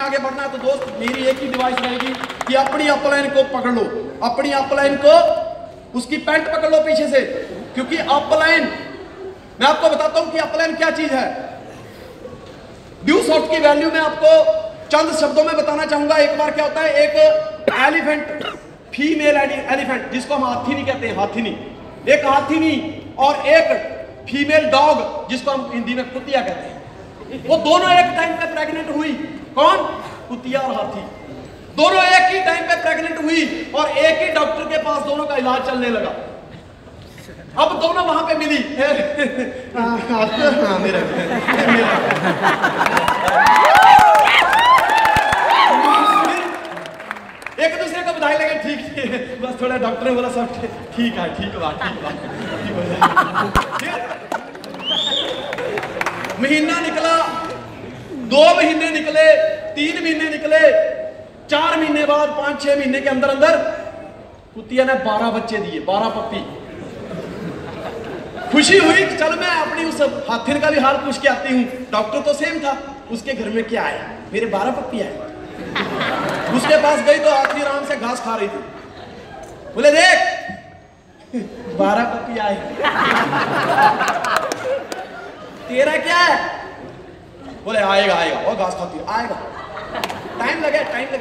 आगे बढ़ना है तो दोस्त मेरी एक ही डिवाइस रहेगी कि अपनी अपलाइन को पकड़ लो, अपनी अपलाइन को उसकी पैंट पकड़ लो पीछे से, क्योंकि अपलाइन मैं आपको बताता हूं कि अपलाइन क्या चीज है। ड्यू सॉफ्ट की वैल्यू में आपको चंद शब्दों में बताना चाहूंगा। एक बार क्या होता है, एक एलिफेंट, फीमेल एलिफेंट जिसको हम हाथी नहीं कहते हैं, हाथी नहीं, एक हाथी नहीं और एक फीमेल डॉग जिसको हम हिंदी में कुतिया कहते हैं, वो दोनों एक टाइम पे प्रेग्नेंट हुई। कौन? कुतिया और हाथी दोनों एक ही टाइम पे प्रेग्नेंट हुई और एक ही डॉक्टर के पास दोनों का इलाज चलने लगा। अब दोनों वहां पे मिली एक दूसरे को बधाई लगे, ठीक है बस थोड़ा डॉक्टर ने बोला सब ठीक है, ठीक महीना निकला, 2 महीने निकले, 3 महीने निकले, 4 महीने बाद 5-6 महीने के अंदर अंदर कुतिया ने 12 बच्चे दिए, 12 पप्पी। खुशी हुई, चल मैं अपनी उस हाथी का भी हाल पूछ के आती हूँ। डॉक्टर तो सेम था, उसके घर में क्या आया, मेरे 12 पप्पी आए। उसके पास गई तो हाथी आराम से घास खा रही थी। बोले देख 12 पप्पी आए, तेरा क्या है? बोले आएगा आएगा, और घास खाती है, आएगा, टाइम लगे आएगा,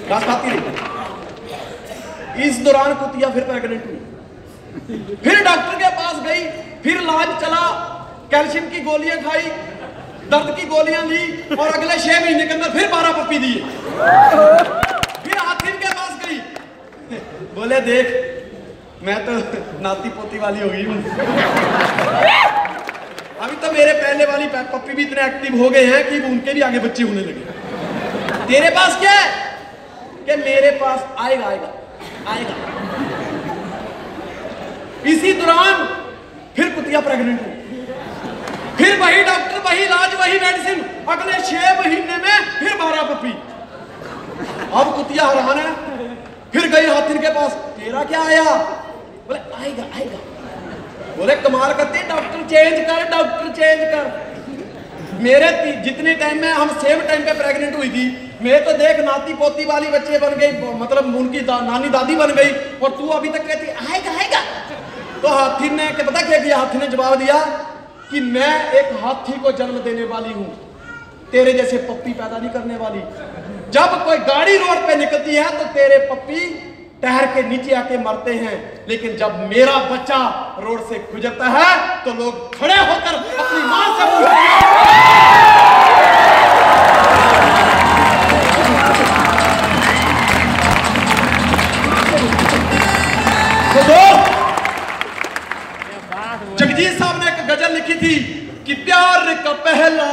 घास खाती रही। इस दौरान कुतिया फिर प्रेग्नेंट हुई, फिर डॉक्टर के पास गई, फिर इलाज चला, कैल्शियम की गोलियां खाई, दर्द की गोलियां ली और अगले 6 महीने के अंदर फिर 12 पप्पी दिए। फिर हाथी के पास गई, बोले देख मैं तो नाती पोती वाली हो गई हूं, अभी तो मेरे पहले वाली पप्पी भी इतने एक्टिव हो गए हैं कि उनके भी आगे बच्चे होने लगे। तेरे पास क्या है? कि मेरे पास आएगा आएगा आएगा। इसी दौरान फिर कुतिया प्रेग्नेंट हुई, फिर वही डॉक्टर, वही इलाज, वही मेडिसिन, अगले 6 महीने में फिर 12 पप्पी। अब कुतिया हैरान है, फिर गई हाथी के पास, तेरा क्या आया? बोले आएगा आएगा। बोले कमाल करते, डॉक्टर चेंज कर, डॉक्टर चेंज कर। मेरे जितने टाइम में हम सेम टाइम पे प्रेग्नेंट हुई थी, मैं तो देख नाती पोती वाली बच्चे बन गई, मतलब उनकी नानी दादी बन गई, और तू अभी तक कहती आएगा आएगा। तो हाथी ने क्या पता क्या किया? हाथी ने जवाब दिया कि मैं एक हाथी को जन्म देने वाली हूं, तेरे जैसे पप्पी पैदा नहीं करने वाली। जब कोई गाड़ी रोड पे निकलती है तो तेरे पप्पी टहर के नीचे आके मरते हैं, लेकिन जब मेरा बच्चा रोड से गुजरता है तो लोग खड़े होकर अपनी मां से पूछते हैं। जगजीत साहब ने एक गजल लिखी थी कि प्यार का पहला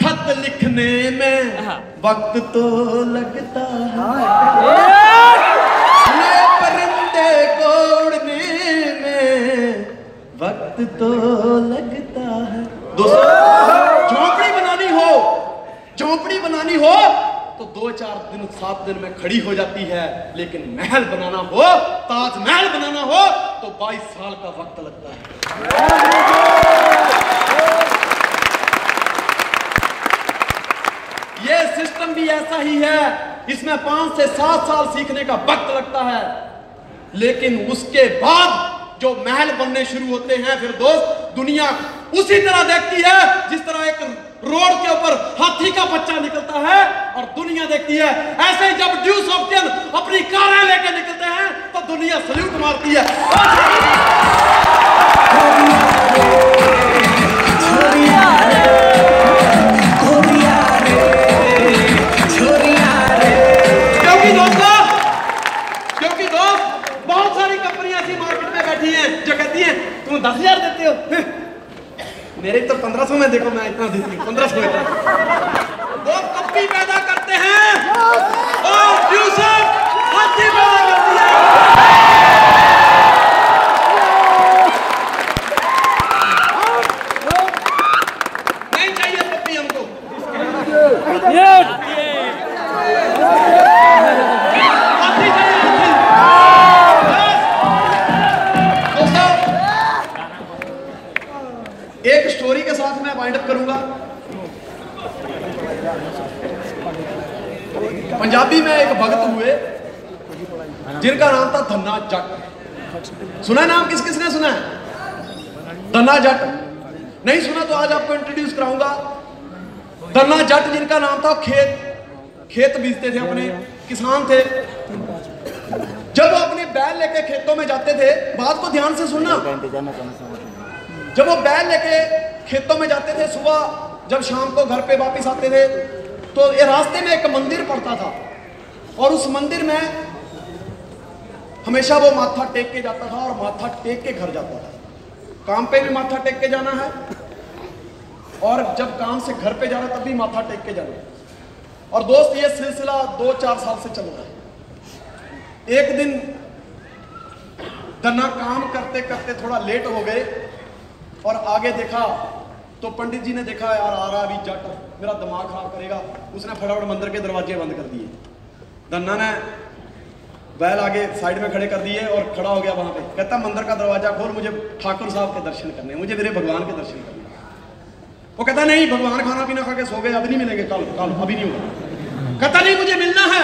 खत लिखने में वक्त तो लगता है, परिंदे को उड़ने में वक्त तो लगता है। दोस्तों झोपड़ी बनानी हो तो 2-4 दिन 7 दिन में खड़ी हो जाती है, लेकिन महल बनाना हो, ताजमहल बनाना हो तो 22 साल का वक्त लगता है। ये सिस्टम भी ऐसा ही है, इसमें 5 से 7 साल सीखने का वक्त लगता है, लेकिन उसके बाद जो महल बनने शुरू होते हैं, फिर दोस्त दुनिया उसी तरह देखती है जिस तरह एक रोड के ऊपर हाथी का बच्चा निकलता है और दुनिया देखती है। ऐसे ही जब ड्यू सॉफ्टवेयर अपनी कारें लेकर निकलते हैं तो दुनिया सल्यूट मारती है। क्योंकि दोस्त बहुत सारी कंपनियां ऐसी मार्केट में बैठी हैं जो कहती हैं तुम 10,000 देते हो, मेरे तो 1500 में देखो मैं इतना देती हूँ, 1500 में। वो पप्पी पैदा करते हैं और ड्यू सॉफ्ट हाथी पैदा करती है। नहीं चाहिए पप्पी हमको। एक स्टोरी के साथ मैं वाइंड अप करूंगा। पंजाबी में एक भगत हुए जिनका नाम था धन्ना जट। सुना नाम? किस किसने सुना है धन्ना जट? नहीं सुना तो आज आपको इंट्रोड्यूस कराऊंगा। धन्ना जट जिनका नाम था, खेत बीजते थे, अपने किसान थे। जब वो अपने बैल लेके खेतों में जाते थे, बात को ध्यान से सुनना, जब वो बैल लेके खेतों में जाते थे, सुबह जब शाम को घर पे वापस आते थे, तो ये रास्ते में एक मंदिर पड़ता था और उस मंदिर में हमेशा वो माथा टेक के जाता था और माथा टेक के घर जाता था। काम पे भी माथा टेक के जाना है और जब काम से घर पे जाना तब भी माथा टेक के जाना है। और दोस्त ये सिलसिला 2-4 साल से चल रहा है। एक दिन धन्ना काम करते करते थोड़ा लेट हो गए और आगे देखा तो पंडित जी ने देखा यार आ रहा अभी जट, मेरा दिमाग खराब करेगा। उसने फटाफट मंदिर के दरवाजे बंद कर दिए। धन्ना ने बैल आगे साइड में खड़े कर दिए और खड़ा हो गया वहां पे। कहता मंदिर का दरवाजा खोल, मुझे ठाकुर साहब के दर्शन करने, मुझे मेरे भगवान के दर्शन करने। वो कहता नहीं, भगवान खाना पीना खा के सो गए, अभी नहीं मिलेंगे, कल अभी नहीं होगा। कहता नहीं, मुझे मिलना है,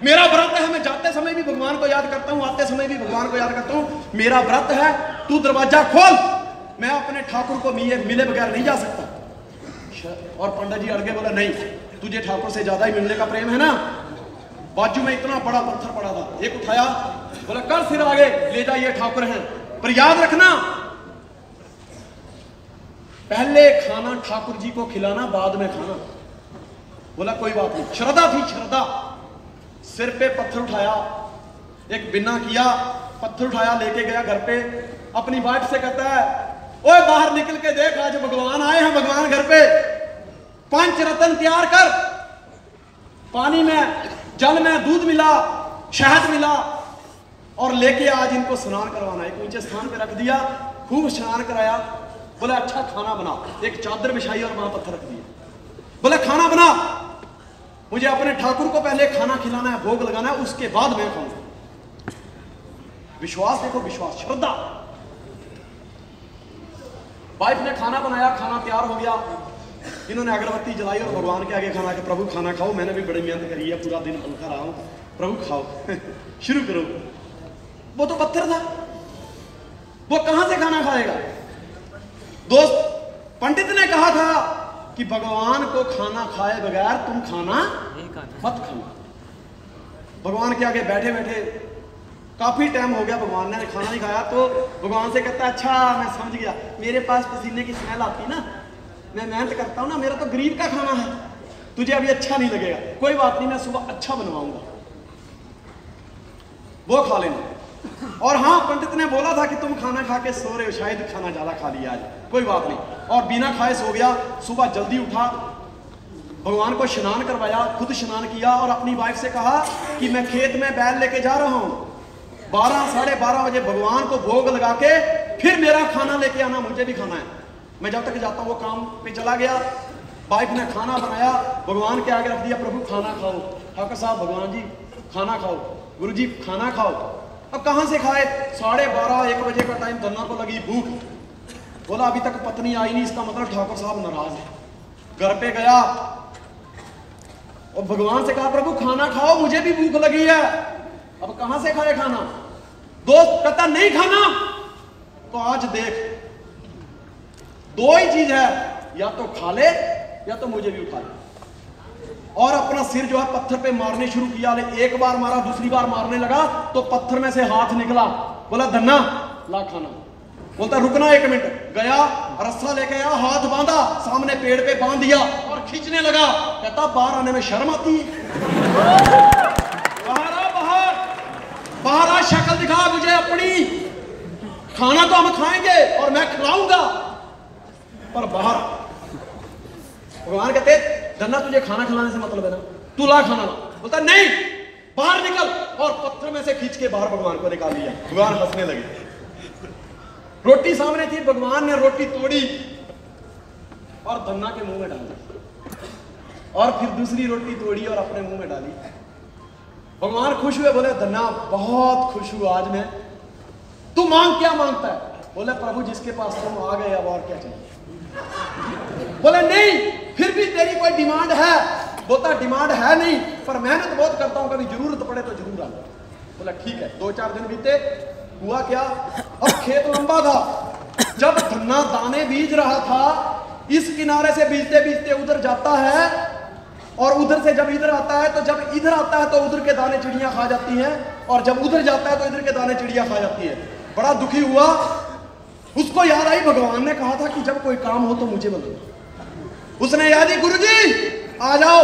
मेरा व्रत है, मैं जाते समय भी भगवान को याद करता हूँ, आते समय भी भगवान को याद करता हूँ, मेरा व्रत है, तू दरवाजा खोल, मैं अपने ठाकुर को मिले बगैर नहीं जा सकता। और पंडित जी अड़के, बोला नहीं, तुझे ठाकुर से ज्यादा ही मिलने का प्रेम है ना। बाजू में इतना बड़ा पत्थर पड़ा था, एक उठाया, बोला कर सिर आगे, ले जाइए, ठाकुर हैं, पर याद रखना पहले खाना ठाकुर जी को खिलाना, बाद में खाना। बोला कोई बात नहीं। श्रद्धा थी, श्रद्धा। सिर पे पत्थर उठाया, एक बिना किया, पत्थर उठाया, लेके गया घर पे। अपनी वाइफ से कहता है, ओए बाहर निकल के देख, आज भगवान आए हैं, भगवान घर पे, 5 रतन तैयार कर। पानी में, जल में दूध मिला, शहद मिला, और लेके आज इनको स्नान करवाना। एक ऊंचे स्थान पे रख दिया, खूब स्नान कराया। बोला अच्छा खाना बना, एक चादर बिछाई और वहां पत्थर रख दिया। बोला खाना बना, मुझे अपने ठाकुर को पहले खाना खिलाना है, भोग लगाना है, उसके बाद मैं खाऊंगा। विश्वास देखो, विश्वास, श्रद्धा। वाइफ ने खाना बनाया, खाना तैयार हो गया। इन्होंने अगरबत्ती जलाई और भगवान के आगे खाना कि प्रभु खाना खाओ, मैंने भी बड़ी मेहनत करी है, पूरा दिन भूखा रहा हूं, प्रभु खाओ शुरू करो। वो तो पत्थर था, वो कहां से खाना खाएगा? दोस्त, पंडित ने कहा था कि भगवान को खाना खाए बगैर तुम खाना मत खाना। भगवान के आगे बैठे बैठे काफी टाइम हो गया, भगवान ने खाना नहीं खाया, तो भगवान से कहता अच्छा मैं समझ गया, मेरे पास पसीने की स्मेल आती ना, मैं मेहनत करता हूं ना, मेरा तो गरीब का खाना है, तुझे अभी अच्छा नहीं लगेगा, कोई बात नहीं, मैं सुबह अच्छा बनवाऊंगा, वो खा लेना। और हाँ, पंडित ने बोला था कि तुम खाना खा के सो रहे हो, शायद खाना ज्यादा खा लिया आज, कोई बात नहीं। और बिना खाए सो गया। सुबह जल्दी उठा, भगवान को स्नान करवाया, खुद स्नान किया और अपनी वाइफ से कहा कि मैं खेत में बैल लेके जा रहा हूं, 12 साढ़े 12 बजे भगवान को भोग लगा के फिर मेरा खाना लेके आना, मुझे भी खाना है। मैं जब तक जाता हूँ वो काम पे चला गया। वाइफ ने खाना बनाया, भगवान के आगे रख दिया, प्रभु खाना खाओ। ठाकुर साहब, भगवान जी खाना खाओ, गुरु जी खाना खाओ। अब कहां से खाए? 12:30-1 बजे का टाइम, धन्ना को लगी भूख। बोला अभी तक पत्नी आई नहीं, इसका मतलब ठाकुर साहब नाराज है। घर पे गया और भगवान से कहा प्रभु खाना खाओ, मुझे भी भूख लगी है। अब कहां से खाए खाना? दोस्त कहता नहीं खाना, तो आज देख, 2 ही चीज है, या तो खा ले या तो मुझे भी उठा ले। और अपना सिर जो है पत्थर पे मारने शुरू किया। एक बार मारा, दूसरी बार मारने लगा तो पत्थर में से हाथ निकला। बोला धन्ना ला खाना। बोलता रुकना 1 मिनट। गया, रस्सा लेके आया, हाथ बांधा, सामने पेड़ पे बांध दिया और खींचने लगा। कहता बाहर आने में शर्म आती है? बाहर आ, बाहर आ, शक्ल दिखा मुझे अपनी। खाना तो हम खाएंगे और मैं खिलाऊंगा, पर बाहर। भगवान कहते धन्ना तुझे खाना खिलाने से मतलब है ना, तू ला खाना ला। बोलता नहीं, बाहर निकल, और पत्थर में से खींच के बाहर भगवान को निकाल दिया। भगवान हंसने लगे। रोटी सामने थी, भगवान ने रोटी तोड़ी और धन्ना के मुंह में डाली, और फिर दूसरी रोटी तोड़ी और अपने मुंह में डाली। भगवान खुश हुए, बोले धन्ना बहुत खुश हुआ आज मैं, तू मांग क्या मांगता है? बोले प्रभु जिसके पास तुम आ गए, अब और क्या चाहिए? बोले नहीं, फिर भी तेरी कोई डिमांड है? बोलता डिमांड है नहीं, पर मेहनत बहुत करता हूं, कभी जरूरत पड़े तो जरूर आऊंगा। बोला ठीक है। 2-4 दिन बीते, हुआ क्या, अब खेत लंबा था, जब धन्ना दाने बीज रहा था, इस किनारे से बीजते बीजते उधर जाता है, और उधर से जब इधर आता है, तो जब इधर आता है तो उधर के दाने चिड़ियां खा जाती हैं, और जब उधर जाता है तो इधर के दाने चिड़ियां खा जाती है। बड़ा दुखी हुआ, उसको याद आई भगवान ने कहा था कि जब कोई काम हो तो मुझे बताओ। उसने याद ही, गुरुजी आ जाओ,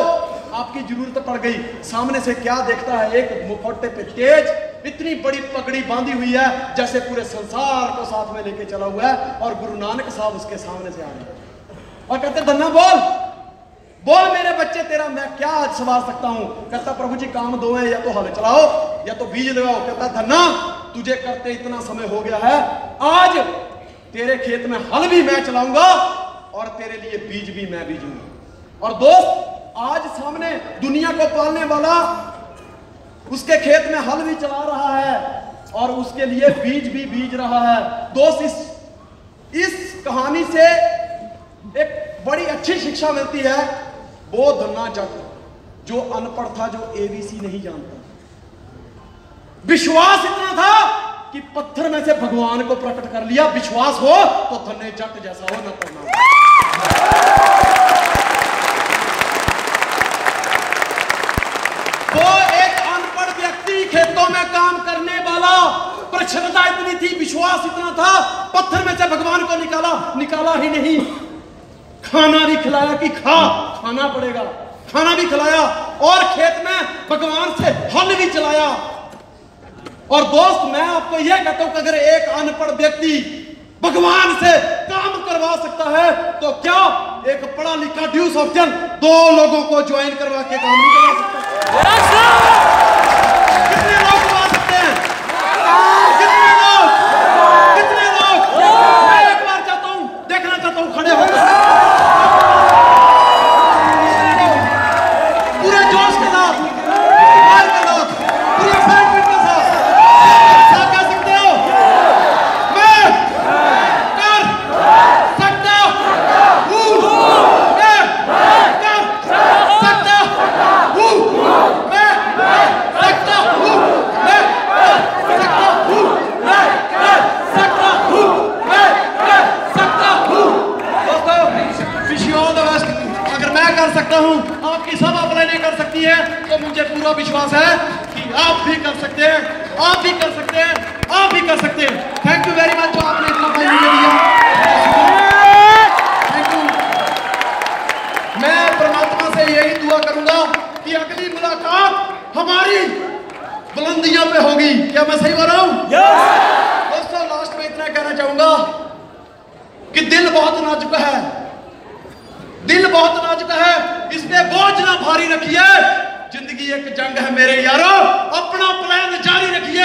आपकी जरूरत पड़ गई। सामने से क्या देखता है, एक मुखौटे पे तेज, इतनी बड़ी पगड़ी बांधी हुई है जैसे पूरे संसार को साथ में लेके चला हुआ है, और गुरु नानक साहब उसके सामने से आ रहे और कहते धन्ना बोल बोल मेरे बच्चे, तेरा मैं क्या आज संवार सकता हूं। कहता प्रभु जी काम दो है, या तो हल चलाओ या तो बीज लगाओ। कहता धन्ना तुझे करते इतना समय हो गया है, आज तेरे खेत में हल भी मैं चलाऊंगा और तेरे लिए बीज भी मैं बीजूंगा। और दोस्त, आज सामने दुनिया को पालने वाला उसके खेत में हल भी चला रहा है और उसके लिए बीज भी बीज रहा है। दोस्त, इस कहानी से एक बड़ी अच्छी शिक्षा मिलती है। वो धन्ना जट जो अनपढ़ था, जो एबीसी नहीं जानता, विश्वास इतना था कि पत्थर में से भगवान को प्रकट कर लिया। विश्वास हो तो धन्ने जट जैसा हो, न तो ना। वो एक अनपढ़ व्यक्ति, खेतों में काम करने वाला, पर क्षमता इतनी थी, विश्वास इतना था, पत्थर में से भगवान को निकाला ही नहीं, खाना भी खिलाया कि खाना पड़ेगा, खाना भी खिलाया, और खेत में भगवान से हल भी चलाया। और दोस्त, मैं आपको यह कहता हूं कि अगर एक अनपढ़ व्यक्ति भगवान से काम करवा सकता है, तो क्या एक पढ़ा लिखा ड्यूस ऑप्शन 2 लोगों को ज्वाइन करवा के काम नहीं करवा सकता? कितने लोग करवा सकते हैं? कितने लोग? मैं एक बार चाहता हूं, देखना चाहता हूं, खड़े होकर पूरे जोश के साथ, पूरे एक्साइटमेंट के साथ कह सकते हो, मैं कर सकता हूँ, मैं कर सकता हूँ, मैं कर सकता हूँ, मैं कर सकता हूँ, मैं कर सकता हूँ, मैं कर सकता हूँ। दोस्तों, wish you all the best. अगर मैं कर सकता हूँ, आपकी सब अप्लाई नहीं कर सकती है, तो मुझे पूरा विश्वास है कि आप भी कर सकते हैं, आप भी कर सकते हैं, आप भी कर सकते हैं। थैंक यू वेरी मच, जो आपने इतना टाइम मुझे दिया। Thank you. मैं परमात्मा से यही दुआ करूंगा कि अगली मुलाकात हमारी बुलंदियों पे होगी। क्या मैं सही बोल रहा हूँ? दोस्तों, लास्ट में इतना कहना चाहूंगा कि दिल बहुत नाजुक है, दिल बहुत नाजुक है, इसमें बोझ ना भारी रखिए। जिंदगी एक जंग है मेरे यारों, अपना प्लान जारी रखिए,